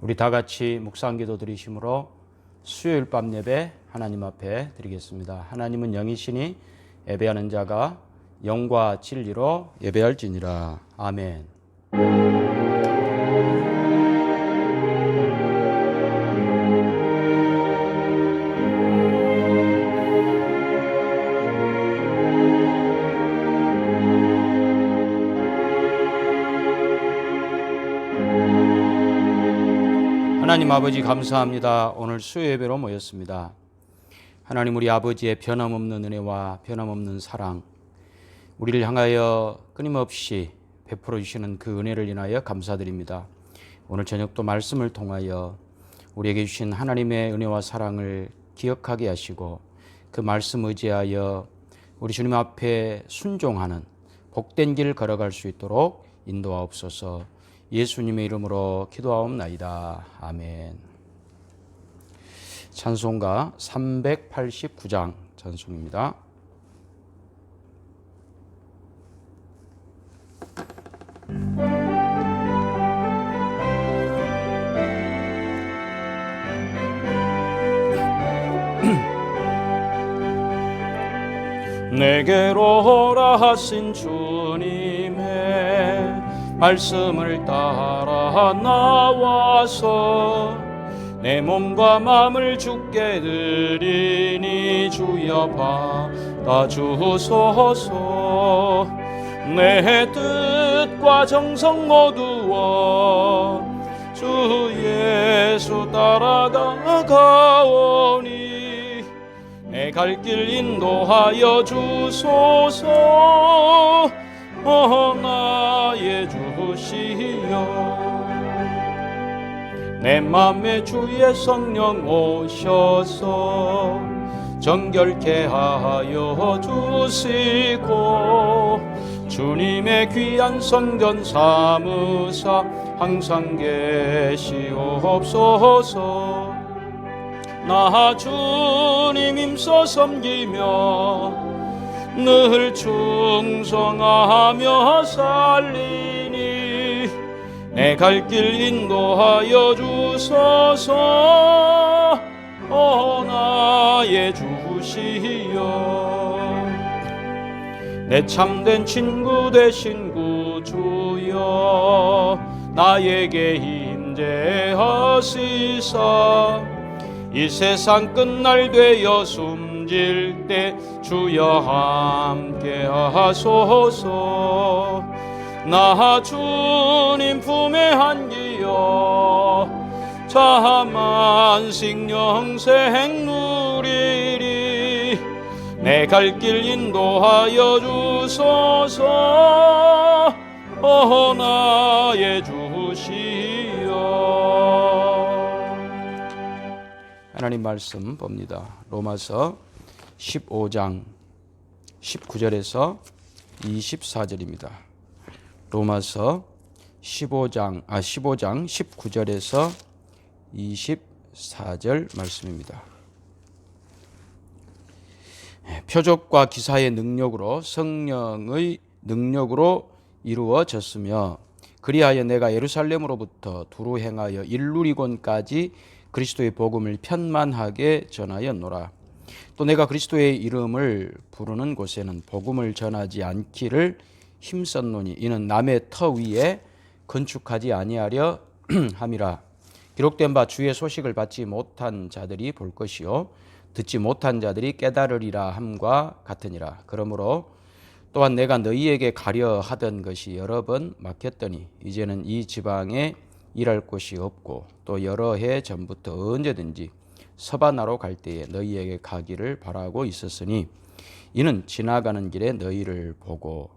우리 다 같이 묵상기도 드리심으로 수요일 밤 예배 하나님 앞에 드리겠습니다. 하나님은 영이시니 예배하는 자가 영과 진리로 예배할지니라. 아멘. 하나님 아버지 감사합니다. 오늘 수요 예배로 모였습니다. 하나님 우리 아버지의 변함없는 은혜와 변함없는 사랑, 우리를 향하여 끊임없이 베풀어 주시는 그 은혜를 인하여 감사드립니다. 오늘 저녁도 말씀을 통하여 우리에게 주신 하나님의 은혜와 사랑을 기억하게 하시고 그 말씀 의지하여 우리 주님 앞에 순종하는 복된 길 걸어갈 수 있도록 인도하옵소서. 예수님의 이름으로 기도하옵나이다. 아멘. 찬송가 389장 찬송입니다. 내게로 오라 하신 주님의 말씀을 따라 나와서 내 몸과 마음을 주께 드리니 주여 받아주소서. 내 뜻과 정성 모두와 주 예수 따라가오니 내 갈 길 인도하여 주소서. 나의 주시여, 내 맘에 주의 성령 오셔서 정결케 하여 주시고 주님의 귀한 성전 삼으사 항상 계시옵소서. 나 주님 힘써 섬기며 늘 충성하며 살리니 내 갈 길 인도하여 주소서. 나의 주시여, 내 참된 친구 되신 구주여 나에게 임재하시사 이 세상 끝날 되어 숨질 때 주여 함께 하소서. 나 주님 품에 안기어 자만식 영생 누리리 내 갈 길 인도하여 주소서. 나의 주시여. 하나님 말씀 봅니다. 로마서 15장 19절에서 24절입니다. 로마서 15장 19절에서 24절 말씀입니다. 표적과 기사의 능력으로 성령의 능력으로 이루어졌으며 그리하여 내가 예루살렘으로부터 두루 행하여 일루리곤까지 그리스도의 복음을 편만하게 전하였노라. 또 내가 그리스도의 이름을 부르는 곳에는 복음을 전하지 않기를 힘썼노니 이는 남의 터 위에 건축하지 아니하려 함이라. 기록된 바 주의 소식을 받지 못한 자들이 볼 것이요 듣지 못한 자들이 깨달으리라 함과 같으니라. 그러므로 또한 내가 너희에게 가려 하던 것이 여러 번 막혔더니 이제는 이 지방에 일할 곳이 없고 또 여러 해 전부터 언제든지 서바나로 갈 때에 너희에게 가기를 바라고 있었으니 이는 지나가는 길에 너희를 보고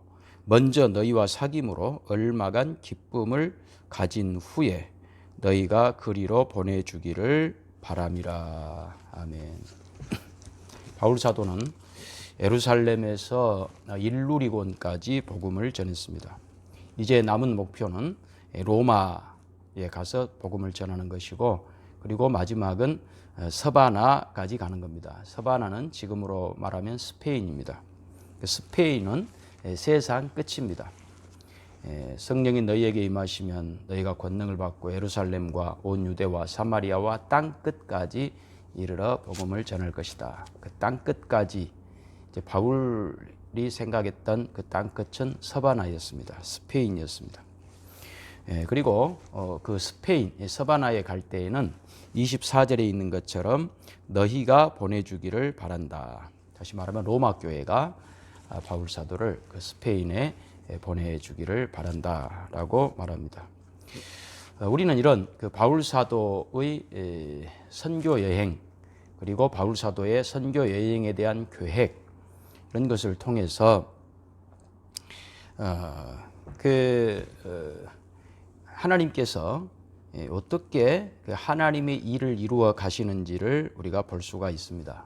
먼저 너희와 사귐으로 얼마간 기쁨을 가진 후에 너희가 그리로 보내주기를 바람이라. 아멘. 바울 사도는 예루살렘에서 일루리곤까지 복음을 전했습니다. 이제 남은 목표는 로마에 가서 복음을 전하는 것이고 그리고 마지막은 서바나까지 가는 겁니다. 서바나는 지금으로 말하면 스페인입니다. 스페인은 세상 끝입니다. 성령이 너희에게 임하시면 너희가 권능을 받고 예루살렘과 온 유대와 사마리아와 땅 끝까지 이르러 복음을 전할 것이다. 그 땅 끝까지 이제 바울이 생각했던 그 땅 끝은 서바나였습니다. 스페인이었습니다. 그리고 그 스페인 서바나에 갈 때에는 24절에 있는 것처럼 너희가 보내주기를 바란다. 다시 말하면 로마 교회가 바울 사도를 그 스페인에 보내주기를 바란다라고 말합니다. 우리는 이런 그 바울 사도의 선교 여행 그리고 바울 사도의 선교 여행에 대한 계획 이런 것을 통해서 하나님께서 어떻게 그 하나님의 일을 이루어 가시는지를 우리가 볼 수가 있습니다.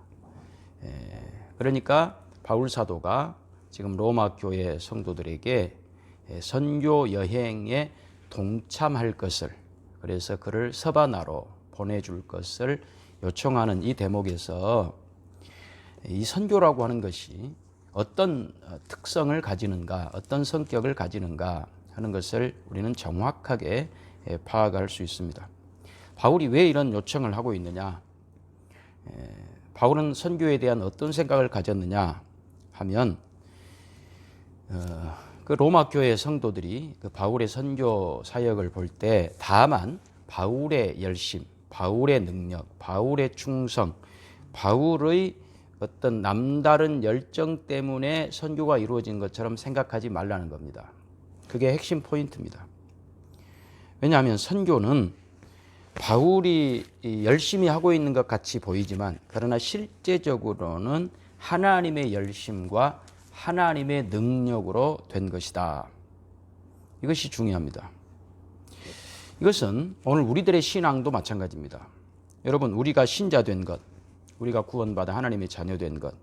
그러니까 바울 사도가 지금 로마 교회 성도들에게 선교 여행에 동참할 것을, 그래서 그를 서바나로 보내줄 것을 요청하는 이 대목에서 이 선교라고 하는 것이 어떤 특성을 가지는가, 어떤 성격을 가지는가 하는 것을 우리는 정확하게 파악할 수 있습니다. 바울이 왜 이런 요청을 하고 있느냐? 바울은 선교에 대한 어떤 생각을 가졌느냐 하면 그 로마 교회 성도들이 그 바울의 선교 사역을 볼 때 다만 바울의 열심, 바울의 능력, 바울의 충성, 바울의 어떤 남다른 열정 때문에 선교가 이루어진 것처럼 생각하지 말라는 겁니다. 그게 핵심 포인트입니다. 왜냐하면 선교는 바울이 열심히 하고 있는 것 같이 보이지만 그러나 실제적으로는 하나님의 열심과 하나님의 능력으로 된 것이다. 이것이 중요합니다. 이것은 오늘 우리들의 신앙도 마찬가지입니다. 여러분, 우리가 신자 된 것, 우리가 구원받아 하나님의 자녀 된 것,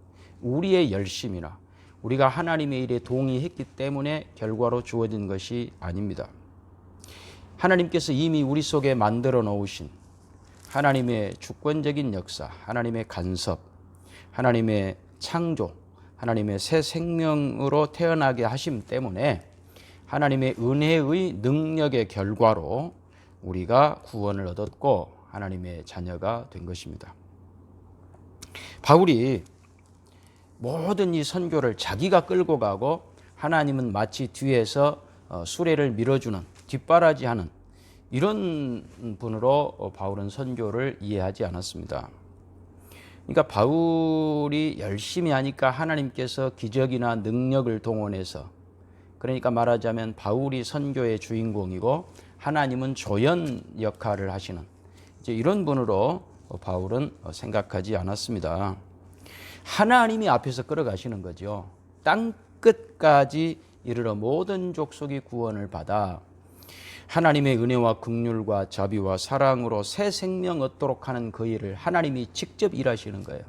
우리의 열심이나 우리가 하나님의 일에 동의했기 때문에 결과로 주어진 것이 아닙니다. 하나님께서 이미 우리 속에 만들어 놓으신 하나님의 주권적인 역사, 하나님의 간섭, 하나님의 창조, 하나님의 새 생명으로 태어나게 하심 때문에 하나님의 은혜의 능력의 결과로 우리가 구원을 얻었고 하나님의 자녀가 된 것입니다. 바울이 모든 이 선교를 자기가 끌고 가고 하나님은 마치 뒤에서 수레를 밀어주는 뒷바라지하는 이런 분으로 바울은 선교를 이해하지 않았습니다. 그러니까 바울이 열심히 하니까 하나님께서 기적이나 능력을 동원해서, 그러니까 말하자면 바울이 선교의 주인공이고 하나님은 조연 역할을 하시는 이제 이런 분으로 바울은 생각하지 않았습니다. 하나님이 앞에서 끌어가시는 거죠. 땅 끝까지 이르러 모든 족속이 구원을 받아 하나님의 은혜와 긍휼과 자비와 사랑으로 새 생명 얻도록 하는 그 일을 하나님이 직접 일하시는 거예요.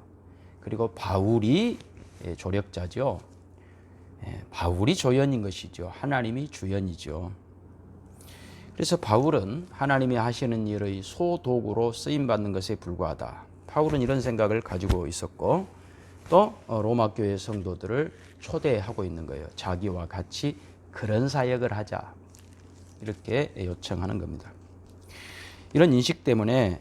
그리고 바울이 조력자죠. 바울이 조연인 것이죠. 하나님이 주연이죠. 그래서 바울은 하나님이 하시는 일의 소도구로 쓰임받는 것에 불과하다. 바울은 이런 생각을 가지고 있었고 또 로마 교회 성도들을 초대하고 있는 거예요. 자기와 같이 그런 사역을 하자. 이렇게 요청하는 겁니다. 이런 인식 때문에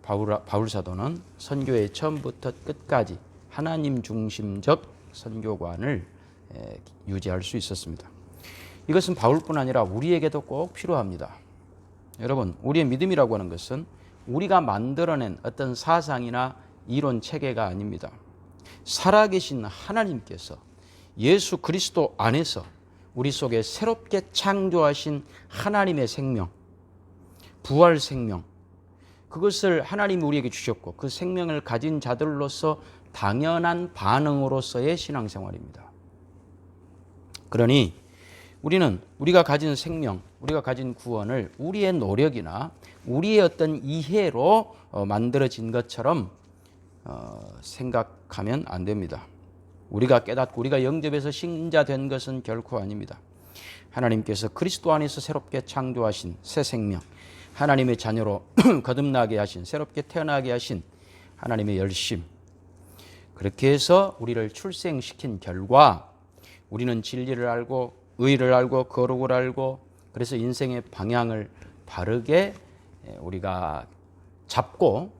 바울 사도는 선교의 처음부터 끝까지 하나님 중심적 선교관을 유지할 수 있었습니다. 이것은 바울뿐 아니라 우리에게도 꼭 필요합니다. 여러분, 우리의 믿음이라고 하는 것은 우리가 만들어낸 어떤 사상이나 이론 체계가 아닙니다. 살아계신 하나님께서 예수 그리스도 안에서 우리 속에 새롭게 창조하신 하나님의 생명, 부활 생명, 그것을 하나님이 우리에게 주셨고 그 생명을 가진 자들로서 당연한 반응으로서의 신앙생활입니다. 그러니 우리는 우리가 가진 생명, 우리가 가진 구원을 우리의 노력이나 우리의 어떤 이해로 만들어진 것처럼 생각하면 안 됩니다. 우리가 깨닫고 우리가 영접해서 신자 된 것은 결코 아닙니다. 하나님께서 그리스도 안에서 새롭게 창조하신 새 생명, 하나님의 자녀로 거듭나게 하신, 새롭게 태어나게 하신 하나님의 열심, 그렇게 해서 우리를 출생시킨 결과 우리는 진리를 알고 의를 알고 거룩을 알고 그래서 인생의 방향을 바르게 우리가 잡고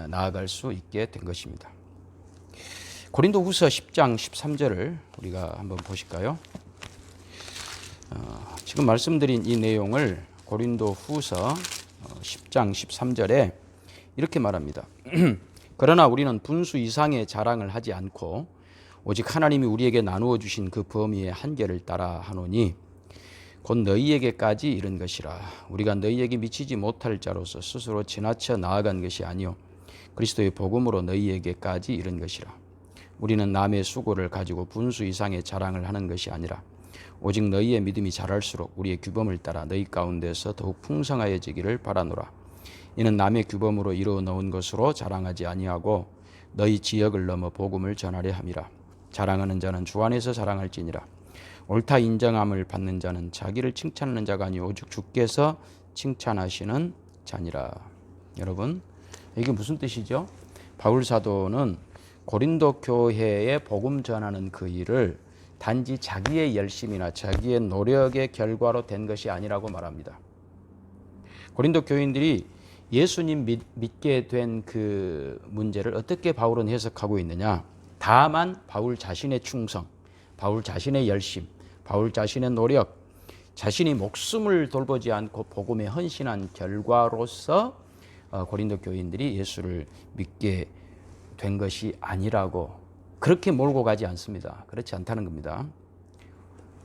나아갈 수 있게 된 것입니다. 고린도후서 10장 13절을 우리가 한번 보실까요? 지금 말씀드린 이 내용을 고린도후서 10장 13절에 이렇게 말합니다. 그러나 우리는 분수 이상의 자랑을 하지 않고 오직 하나님이 우리에게 나누어 주신 그 범위의 한계를 따라 하노니 곧 너희에게까지 이른 것이라. 우리가 너희에게 미치지 못할 자로서 스스로 지나쳐 나아간 것이 아니요 그리스도의 복음으로 너희에게까지 이른 것이라. 우리는 남의 수고를 가지고 분수 이상의 자랑을 하는 것이 아니라 오직 너희의 믿음이 자랄수록 우리의 규범을 따라 너희 가운데서 더욱 풍성하여지기를 바라노라. 이는 남의 규범으로 이루어 놓은 것으로 자랑하지 아니하고 너희 지역을 넘어 복음을 전하려 함이라. 자랑하는 자는 주 안에서 자랑할지니라. 옳다 인정함을 받는 자는 자기를 칭찬하는 자가 아니오 오직 주께서 칭찬하시는 자니라. 여러분, 이게 무슨 뜻이죠? 바울 사도는 고린도 교회에 복음 전하는 그 일을 단지 자기의 열심이나 자기의 노력의 결과로 된 것이 아니라고 말합니다. 고린도 교인들이 예수님 믿게 된 그 문제를 어떻게 바울은 해석하고 있느냐? 다만 바울 자신의 충성, 바울 자신의 열심, 바울 자신의 노력, 자신이 목숨을 돌보지 않고 복음에 헌신한 결과로서 고린도 교인들이 예수를 믿게 된 것이 아니라고 그렇게 몰고 가지 않습니다. 그렇지 않다는 겁니다.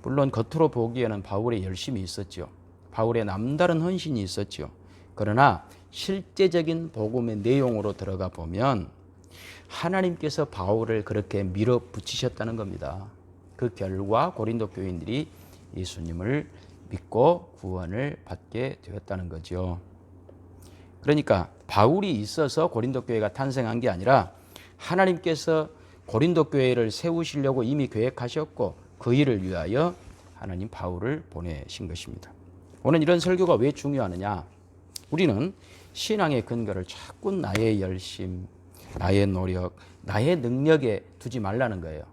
물론 겉으로 보기에는 바울의 열심이 있었죠. 바울의 남다른 헌신이 있었죠. 그러나 실제적인 복음의 내용으로 들어가 보면 하나님께서 바울을 그렇게 밀어붙이셨다는 겁니다. 그 결과 고린도 교인들이 예수님을 믿고 구원을 받게 되었다는 거죠. 그러니까 바울이 있어서 고린도 교회가 탄생한 게 아니라 하나님께서 고린도 교회를 세우시려고 이미 계획하셨고 그 일을 위하여 하나님 바울을 보내신 것입니다. 오늘 이런 설교가 왜 중요하느냐? 우리는 신앙의 근거를 자꾸 나의 열심, 나의 노력, 나의 능력에 두지 말라는 거예요.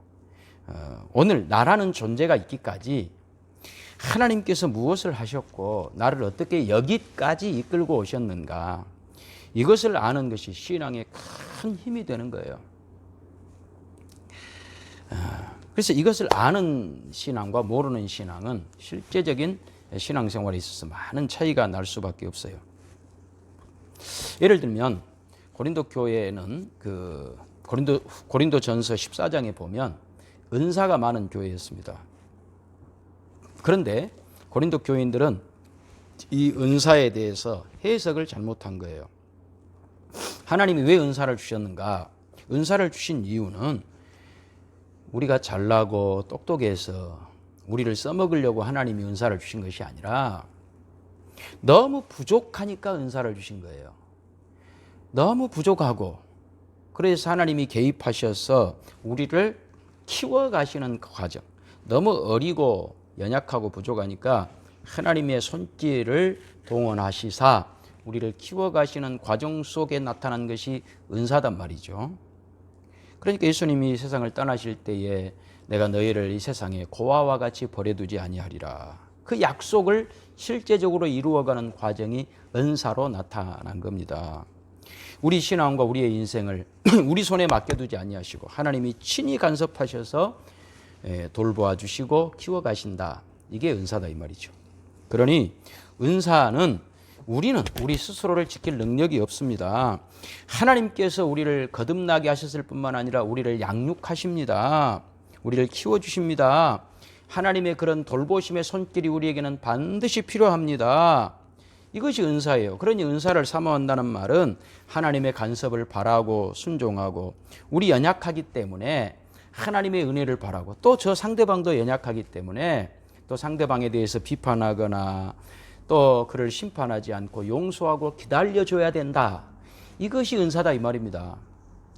오늘 나라는 존재가 있기까지 하나님께서 무엇을 하셨고 나를 어떻게 여기까지 이끌고 오셨는가, 이것을 아는 것이 신앙의 큰 힘이 되는 거예요. 그래서 이것을 아는 신앙과 모르는 신앙은 실제적인 신앙생활에 있어서 많은 차이가 날 수밖에 없어요. 예를 들면 고린도 교회에는 고린도전서 14장에 보면 은사가 많은 교회였습니다. 그런데 고린도 교인들은 이 은사에 대해서 해석을 잘못한 거예요. 하나님이 왜 은사를 주셨는가? 은사를 주신 이유는 우리가 잘나고 똑똑해서 우리를 써먹으려고 하나님이 은사를 주신 것이 아니라 너무 부족하니까 은사를 주신 거예요. 너무 부족하고 그래서 하나님이 개입하셔서 우리를 키워가시는 과정, 너무 어리고 연약하고 부족하니까 하나님의 손길을 동원하시사 우리를 키워가시는 과정 속에 나타난 것이 은사단 말이죠. 그러니까 예수님이 세상을 떠나실 때에 내가 너희를 이 세상에 고아와 같이 버려두지 아니하리라. 그 약속을 실제적으로 이루어가는 과정이 은사로 나타난 겁니다. 우리 신앙과 우리의 인생을 우리 손에 맡겨두지 아니하시고 하나님이 친히 간섭하셔서 돌보아 주시고 키워가신다. 이게 은사다 이 말이죠. 그러니 은사는 우리는 우리 스스로를 지킬 능력이 없습니다. 하나님께서 우리를 거듭나게 하셨을 뿐만 아니라 우리를 양육하십니다. 우리를 키워주십니다. 하나님의 그런 돌보심의 손길이 우리에게는 반드시 필요합니다. 이것이 은사예요. 그러니 은사를 사모한다는 말은 하나님의 간섭을 바라고 순종하고 우리 연약하기 때문에 하나님의 은혜를 바라고 또 저 상대방도 연약하기 때문에 또 상대방에 대해서 비판하거나 또 그를 심판하지 않고 용서하고 기다려줘야 된다. 이것이 은사다 이 말입니다.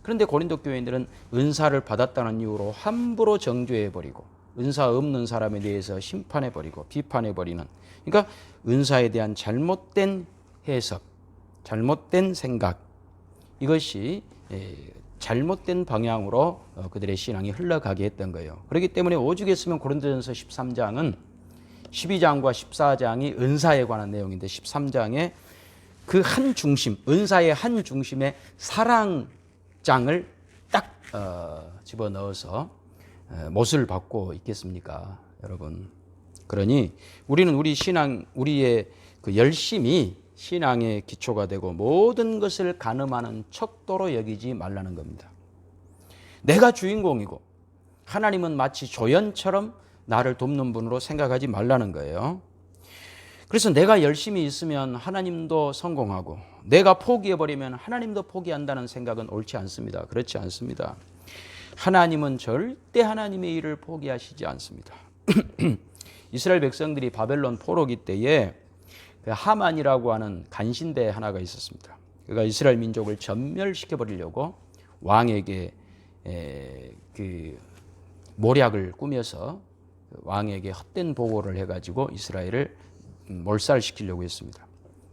그런데 고린도 교인들은 은사를 받았다는 이유로 함부로 정죄해버리고 은사 없는 사람에 대해서 심판해버리고 비판해버리는, 그러니까 은사에 대한 잘못된 해석, 잘못된 생각, 이것이 잘못된 방향으로 그들의 신앙이 흘러가게 했던 거예요. 그렇기 때문에 오죽했으면 고린도전서 13장은 12장과 14장이 은사에 관한 내용인데 13장에 그 한 중심, 은사의 한 중심에 사랑장을 딱 집어넣어서 못을 받고 있겠습니까, 여러분? 그러니 우리는 우리 신앙, 우리의 그 열심이 신앙의 기초가 되고 모든 것을 가늠하는 척도로 여기지 말라는 겁니다. 내가 주인공이고 하나님은 마치 조연처럼 나를 돕는 분으로 생각하지 말라는 거예요. 그래서 내가 열심히 있으면 하나님도 성공하고 내가 포기해버리면 하나님도 포기한다는 생각은 옳지 않습니다. 그렇지 않습니다. 하나님은 절대 하나님의 일을 포기하시지 않습니다. 이스라엘 백성들이 바벨론 포로기 때에 그 하만이라고 하는 간신대 하나가 있었습니다. 그가 이스라엘 민족을 전멸시켜버리려고 왕에게 그 모략을 꾸며서 왕에게 헛된 보고를 해가지고 이스라엘을 몰살시키려고 했습니다.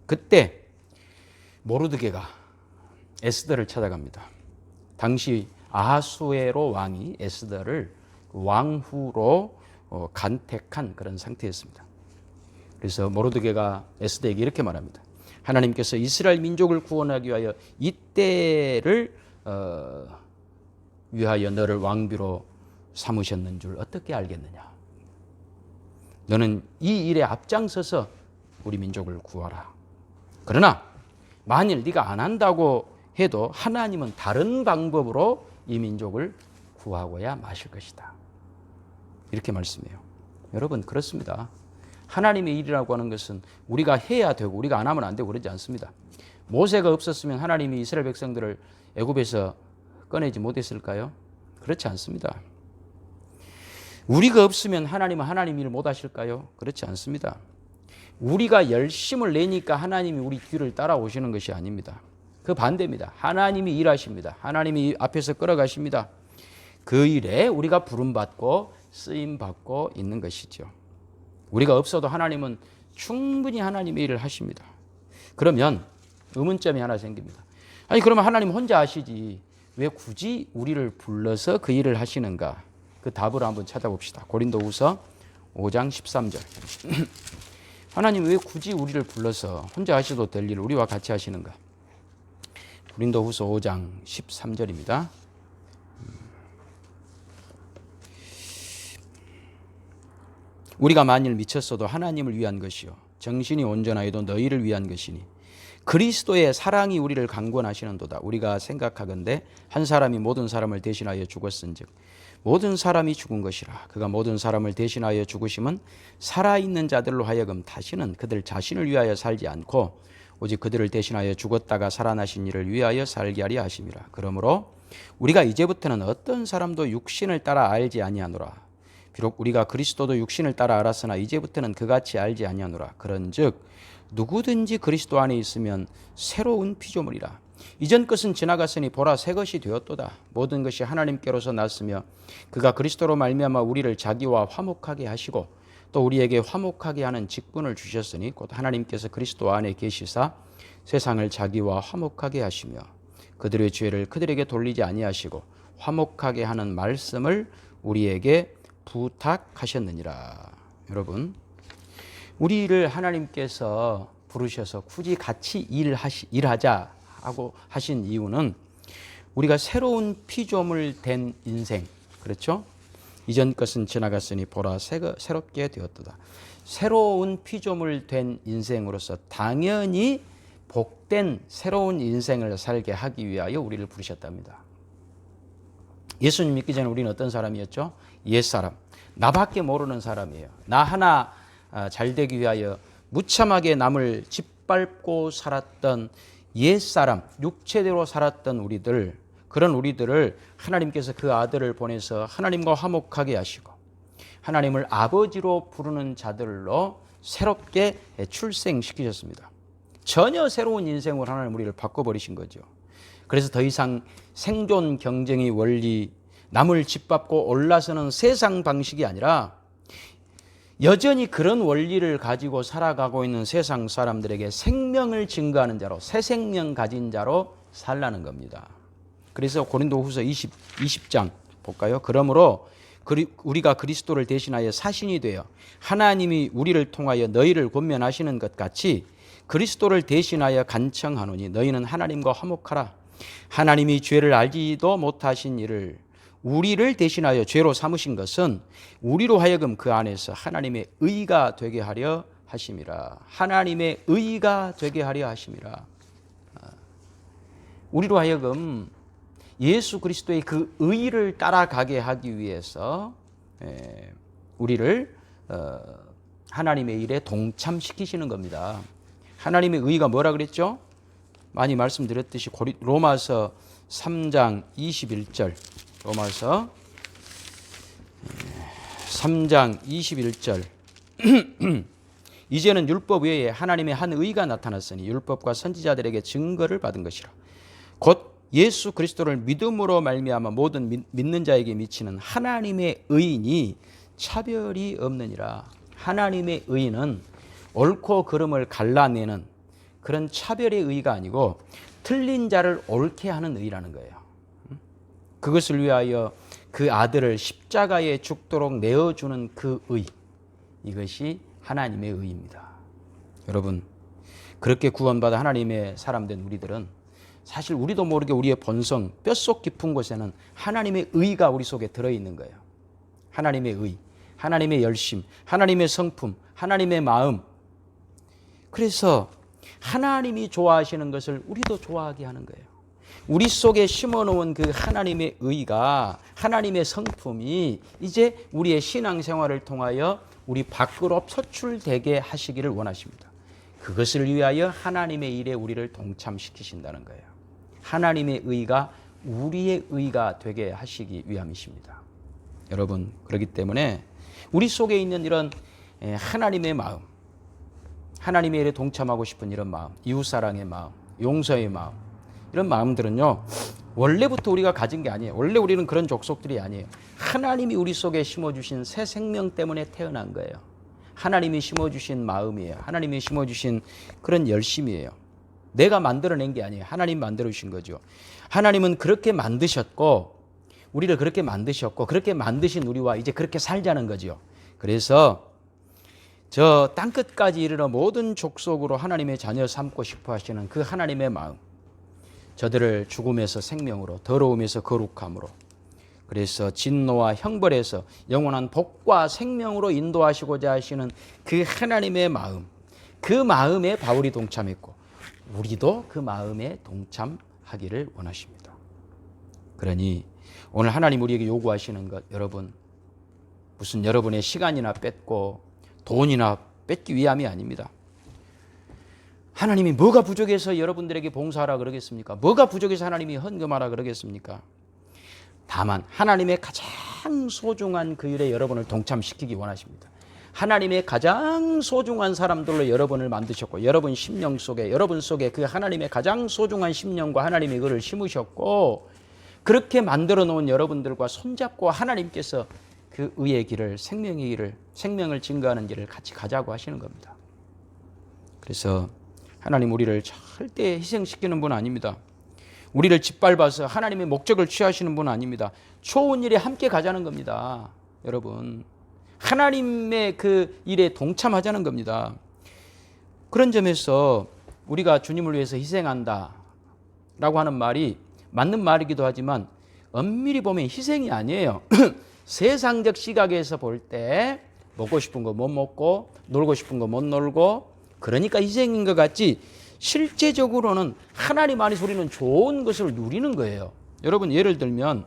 그때 모르드게가 에스더를 찾아갑니다. 당시 아하수에로 왕이 에스더를 왕후로 간택한 그런 상태였습니다. 그래서 모르드게가 에스더에게 이렇게 말합니다. 하나님께서 이스라엘 민족을 구원하기 위하여 이때를 위하여 너를 왕비로 삼으셨는 줄 어떻게 알겠느냐. 너는 이 일에 앞장서서 우리 민족을 구하라. 그러나 만일 네가 안 한다고 해도 하나님은 다른 방법으로 이 민족을 구하고야 마실 것이다. 이렇게 말씀해요. 여러분, 그렇습니다. 하나님의 일이라고 하는 것은 우리가 해야 되고 우리가 안 하면 안 되고 그러지 않습니다. 모세가 없었으면 하나님이 이스라엘 백성들을 애굽에서 꺼내지 못했을까요? 그렇지 않습니다. 우리가 없으면 하나님은 하나님 일을 못 하실까요? 그렇지 않습니다. 우리가 열심을 내니까 하나님이 우리 뒤를 따라오시는 것이 아닙니다. 그 반대입니다. 하나님이 일하십니다. 하나님이 앞에서 끌어가십니다. 그 일에 우리가 부름받고 쓰임받고 있는 것이죠. 우리가 없어도 하나님은 충분히 하나님의 일을 하십니다. 그러면 의문점이 하나 생깁니다. 아니, 그러면 하나님 혼자 하시지 왜 굳이 우리를 불러서 그 일을 하시는가? 그 답을 한번 찾아봅시다. 고린도후서 5장 13절. 하나님 왜 굳이 우리를 불러서 혼자 하셔도 될 일을 우리와 같이 하시는가? 고린도후서 5장 13절입니다. 우리가 만일 미쳤어도 하나님을 위한 것이요 정신이 온전하여도 너희를 위한 것이니 그리스도의 사랑이 우리를 강권하시는도다. 우리가 생각하건대 한 사람이 모든 사람을 대신하여 죽었은즉 모든 사람이 죽은 것이라. 그가 모든 사람을 대신하여 죽으심은 살아있는 자들로 하여금 다시는 그들 자신을 위하여 살지 않고 오직 그들을 대신하여 죽었다가 살아나신 이를 위하여 살게 하려 하심이라. 그러므로 우리가 이제부터는 어떤 사람도 육신을 따라 알지 아니하노라. 비록 우리가 그리스도도 육신을 따라 알았으나 이제부터는 그같이 알지 아니하노라. 그런즉 누구든지 그리스도 안에 있으면 새로운 피조물이라. 이전 것은 지나갔으니 보라 새 것이 되었도다. 모든 것이 하나님께로서 났으며 그가 그리스도로 말미암아 우리를 자기와 화목하게 하시고 또 우리에게 화목하게 하는 직분을 주셨으니 곧 하나님께서 그리스도 안에 계시사 세상을 자기와 화목하게 하시며 그들의 죄를 그들에게 돌리지 아니하시고 화목하게 하는 말씀을 우리에게 부탁하셨느니라. 여러분, 우리를 하나님께서 부르셔서 굳이 같이 일하자 하고 하신 이유는 우리가 새로운 피조물 된 인생, 그렇죠? 이전 것은 지나갔으니 보라 새롭게 되었도다. 새로운 피조물 된 인생으로서 당연히 복된 새로운 인생을 살게 하기 위하여 우리를 부르셨답니다. 예수님 믿기 전에 우리는 어떤 사람이었죠? 옛사람, 나밖에 모르는 사람이에요. 나 하나 잘 되기 위하여 무참하게 남을 짓밟고 살았던 옛사람, 육체대로 살았던 우리들, 그런 우리들을 하나님께서 그 아들을 보내서 하나님과 화목하게 하시고 하나님을 아버지로 부르는 자들로 새롭게 출생시키셨습니다. 전혀 새로운 인생으로 하나님 우리를 바꿔버리신 거죠. 그래서 더 이상 생존 경쟁의 원리, 남을 짓밟고 올라서는 세상 방식이 아니라 여전히 그런 원리를 가지고 살아가고 있는 세상 사람들에게 생명을 증거하는 자로, 새 생명 가진 자로 살라는 겁니다. 그래서 고린도후서 20장 볼까요? 그러므로 우리가 그리스도를 대신하여 사신이 되어 하나님이 우리를 통하여 너희를 권면하시는 것 같이 그리스도를 대신하여 간청하노니 너희는 하나님과 화목하라. 하나님이 죄를 알지도 못하신 이를 우리를 대신하여 죄로 삼으신 것은 우리로 하여금 그 안에서 하나님의 의가 되게 하려 하심이라. 하나님의 의가 되게 하려 하심이라. 우리로 하여금 예수 그리스도의 그 의를 따라가게 하기 위해서 우리를 하나님의 일에 동참시키시는 겁니다. 하나님의 의가 뭐라 그랬죠? 많이 말씀드렸듯이 로마서 3장 21절, 로마서 3장 21절 이제는 율법 외에 하나님의 한 의가 나타났으니 율법과 선지자들에게 증거를 받은 것이라. 곧 예수 그리스도를 믿음으로 말미암아 모든 믿는 자에게 미치는 하나님의 의인이 차별이 없느니라. 하나님의 의는 옳고 그름을 갈라내는 그런 차별의 의가 아니고 틀린 자를 옳게 하는 의라는 거예요. 그것을 위하여 그 아들을 십자가에 죽도록 내어주는 그 의, 이것이 하나님의 의입니다. 여러분, 그렇게 구원받아 하나님의 사람 된 우리들은 사실 우리도 모르게 우리의 본성, 뼛속 깊은 곳에는 하나님의 의가 우리 속에 들어있는 거예요. 하나님의 의, 하나님의 열심, 하나님의 성품, 하나님의 마음. 그래서 하나님이 좋아하시는 것을 우리도 좋아하게 하는 거예요. 우리 속에 심어놓은 그 하나님의 의가, 하나님의 성품이 이제 우리의 신앙생활을 통하여 우리 밖으로 표출되게 하시기를 원하십니다. 그것을 위하여 하나님의 일에 우리를 동참시키신다는 거예요. 하나님의 의가 우리의 의가 되게 하시기 위함이십니다. 여러분, 그렇기 때문에 우리 속에 있는 이런 하나님의 마음, 하나님의 일에 동참하고 싶은 이런 마음, 이웃사랑의 마음, 용서의 마음, 이런 마음들은요, 원래부터 우리가 가진 게 아니에요. 원래 우리는 그런 족속들이 아니에요. 하나님이 우리 속에 심어주신 새 생명 때문에 태어난 거예요. 하나님이 심어주신 마음이에요. 하나님이 심어주신 그런 열심이에요. 내가 만들어낸 게 아니에요. 하나님 만들어주신 거죠. 하나님은 그렇게 만드셨고, 우리를 그렇게 만드셨고, 그렇게 만드신 우리와 이제 그렇게 살자는 거죠. 그래서 저 땅끝까지 이르러 모든 족속으로 하나님의 자녀 삼고 싶어 하시는 그 하나님의 마음, 저들을 죽음에서 생명으로, 더러움에서 거룩함으로, 그래서 진노와 형벌에서 영원한 복과 생명으로 인도하시고자 하시는 그 하나님의 마음, 그 마음에 바울이 동참했고 우리도 그 마음에 동참하기를 원하십니다. 그러니 오늘 하나님 우리에게 요구하시는 것, 여러분, 무슨 여러분의 시간이나 뺏고 돈이나 뺏기 위함이 아닙니다. 하나님이 뭐가 부족해서 여러분들에게 봉사하라 그러겠습니까? 뭐가 부족해서 하나님이 헌금하라 그러겠습니까? 다만 하나님의 가장 소중한 그 일에 여러분을 동참시키기 원하십니다. 하나님의 가장 소중한 사람들로 여러분을 만드셨고, 여러분 심령 속에, 여러분 속에 그 하나님의 가장 소중한 심령과 하나님의 글을 심으셨고, 그렇게 만들어 놓은 여러분들과 손잡고 하나님께서 그 의의 길을, 생명의 길을, 생명을 증거하는 길을 같이 가자고 하시는 겁니다. 그래서 하나님 우리를 절대 희생시키는 분 아닙니다. 우리를 짓밟아서 하나님의 목적을 취하시는 분 아닙니다. 좋은 일에 함께 가자는 겁니다. 여러분, 하나님의 그 일에 동참하자는 겁니다. 그런 점에서 우리가 주님을 위해서 희생한다 라고 하는 말이 맞는 말이기도 하지만 엄밀히 보면 희생이 아니에요. 세상적 시각에서 볼 때 먹고 싶은 거 못 먹고 놀고 싶은 거 못 놀고, 그러니까 희생인 것 같지, 실제적으로는 하나님 안에서 우리는 좋은 것을 누리는 거예요. 여러분, 예를 들면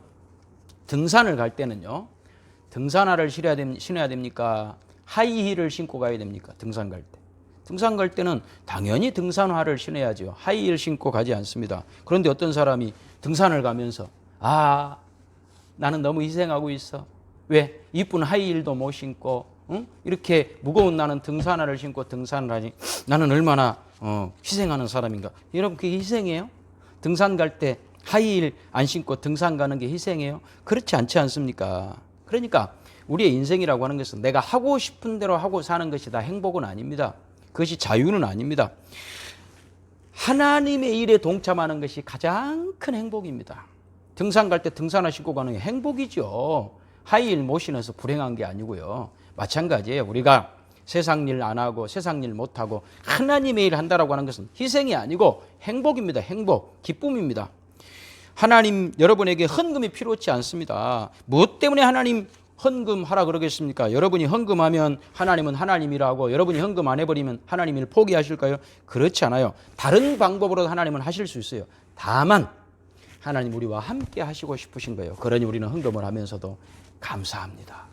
등산을 갈 때는요, 등산화를 신어야 됩니까? 하이힐을 신고 가야 됩니까? 등산 갈 때. 등산 갈 때는 당연히 등산화를 신어야죠. 하이힐 신고 가지 않습니다. 그런데 어떤 사람이 등산을 가면서 나는 너무 희생하고 있어. 왜? 이쁜 하이힐도 못 신고, 응? 이렇게 무거운 나는 등산화를 신고 등산을 하니 나는 얼마나 희생하는 사람인가. 여러분, 그게 희생이에요? 등산 갈 때 하이힐 안 신고 등산 가는 게 희생이에요? 그렇지 않지 않습니까? 그러니까 우리의 인생이라고 하는 것은 내가 하고 싶은 대로 하고 사는 것이 다 행복은 아닙니다. 그것이 자유는 아닙니다. 하나님의 일에 동참하는 것이 가장 큰 행복입니다. 등산 갈 때 등산화 신고 가는 게 행복이죠. 하이힐 못 신어서 불행한 게 아니고요. 마찬가지예요. 우리가 세상 일 안 하고 세상 일 못 하고 하나님의 일 한다라고 하는 것은 희생이 아니고 행복입니다. 행복, 기쁨입니다. 하나님 여러분에게 헌금이 필요치 않습니다. 무엇 때문에 하나님 헌금하라 그러겠습니까? 여러분이 헌금하면 하나님은 하나님이라고, 여러분이 헌금 안 해버리면 하나님 일 포기하실까요? 그렇지 않아요. 다른 방법으로 하나님은 하실 수 있어요. 다만 하나님 우리와 함께 하시고 싶으신 거예요. 그러니 우리는 헌금을 하면서도 감사합니다.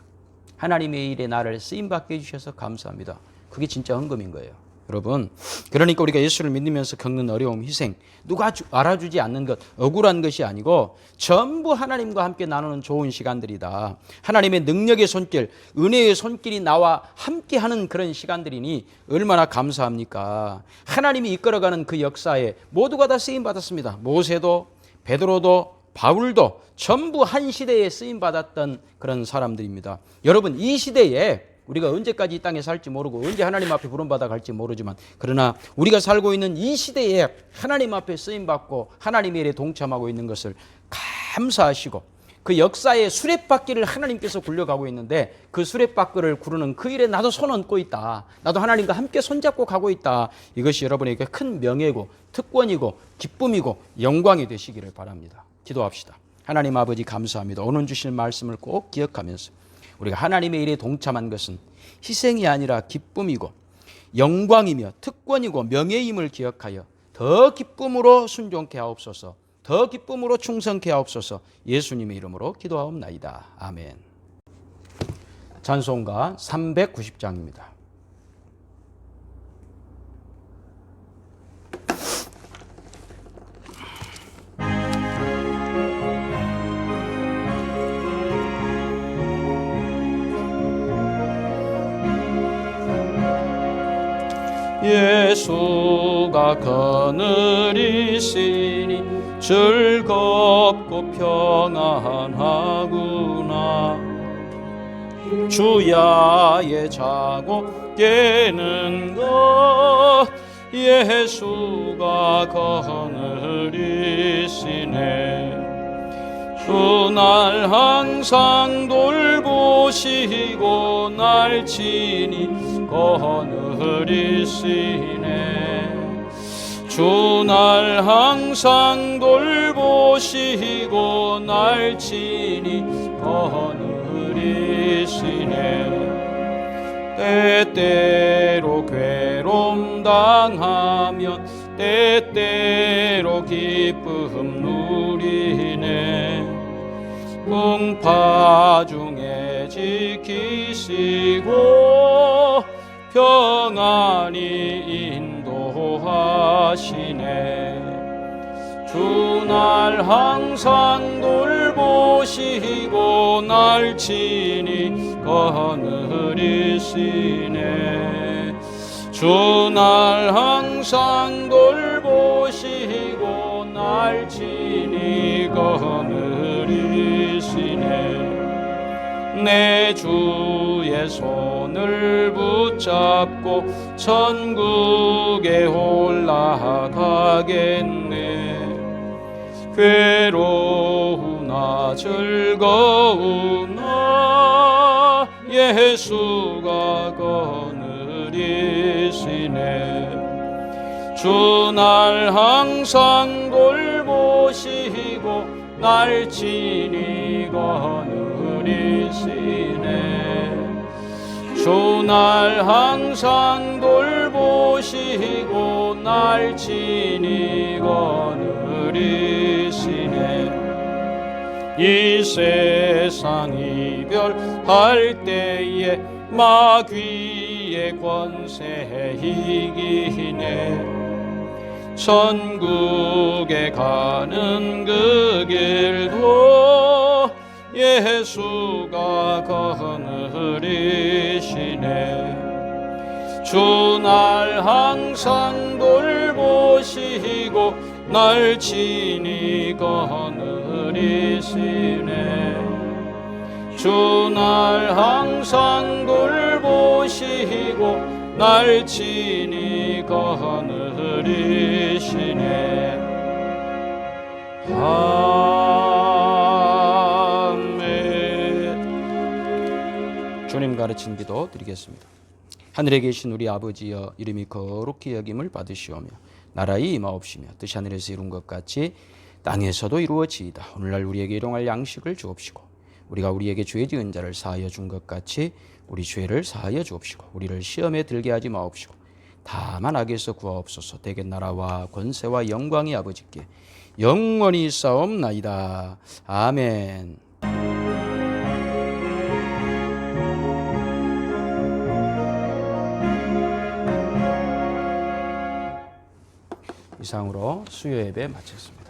하나님의 일에 나를 쓰임받게 해주셔서 감사합니다. 그게 진짜 헌금인 거예요. 여러분, 그러니까 우리가 예수를 믿으면서 겪는 어려움, 희생, 누가 알아주지 않는 것, 억울한 것이 아니고 전부 하나님과 함께 나누는 좋은 시간들이다. 하나님의 능력의 손길, 은혜의 손길이 나와 함께하는 그런 시간들이니 얼마나 감사합니까? 하나님이 이끌어가는 그 역사에 모두가 다 쓰임받았습니다. 모세도, 베드로도, 바울도 전부 한 시대에 쓰임받았던 그런 사람들입니다. 여러분, 이 시대에 우리가 언제까지 이 땅에 살지 모르고 언제 하나님 앞에 부름받아 갈지 모르지만, 그러나 우리가 살고 있는 이 시대에 하나님 앞에 쓰임받고 하나님의 일에 동참하고 있는 것을 감사하시고, 그 역사의 수레바퀴를 하나님께서 굴려가고 있는데 그 수레바퀴를 구르는 그 일에 나도 손 얹고 있다. 나도 하나님과 함께 손잡고 가고 있다. 이것이 여러분에게 큰 명예고 특권이고 기쁨이고 영광이 되시기를 바랍니다. 기도합시다. 하나님 아버지 감사합니다. 오늘 주실 말씀을 꼭 기억하면서 우리가 하나님의 일에 동참한 것은 희생이 아니라 기쁨이고 영광이며 특권이고 명예임을 기억하여 더 기쁨으로 순종케 하옵소서. 더 기쁨으로 충성케 하옵소서. 예수님의 이름으로 기도하옵나이다. 아멘. 찬송가 390장입니다. 예수가 거느리시니 즐겁고 평안하구나. 주야에 자고 깨는 것 예수가 거느리시네. 주 날 항상 돌보시고 날 친히 거느리시네. 주 날 항상 돌보시고 날 친히 거느리시네. 때때로 괴로움 당하면 때때로 기쁨 누리네. 풍파 중에 지키시고 평안히 인도하시네. 주 날 항상 돌보시고 날 친히 거느리시네. 주 날 항상 돌보시고 날 친히 거느리시네. 내 주의 손을 붙잡고 천국에 올라가겠네. 괴로우나 즐거우나 예수가 거느리시네. 주 날 항상 돌보시고 날 친히 거느리시네. 주 날 항상 돌보시고 날 친히 거느리시네. 이 세상 이별할 때에 마귀의 권세 이기네. 천국에 가는 그 길도 예수가 거느리시네. 주 날 항상 돌보시고 날 친히 거느리시네. 주 날 항상 돌보시고 날 친히 거느리시네. 아멘. 가르치는 기도 드리겠습니다. 하늘에 계신 우리 아버지여, 이름이 거룩히 여김을 받으시오며 나라의 임하옵시며 뜻이 하늘에서 이룬 것 같이 땅에서도 이루어지이다. 오늘날 우리에게 일용할 양식을 주옵시고 우리가 우리에게 죄 지은 자를 사하여 준 것 같이 우리 죄를 사하여 주옵시고 우리를 시험에 들게 하지 마옵시고 다만 악에서 구하옵소서. 대개 나라와 권세와 영광이 아버지께 영원히 있사옵나이다. 아멘. 이상으로 수요 예배 마쳤습니다.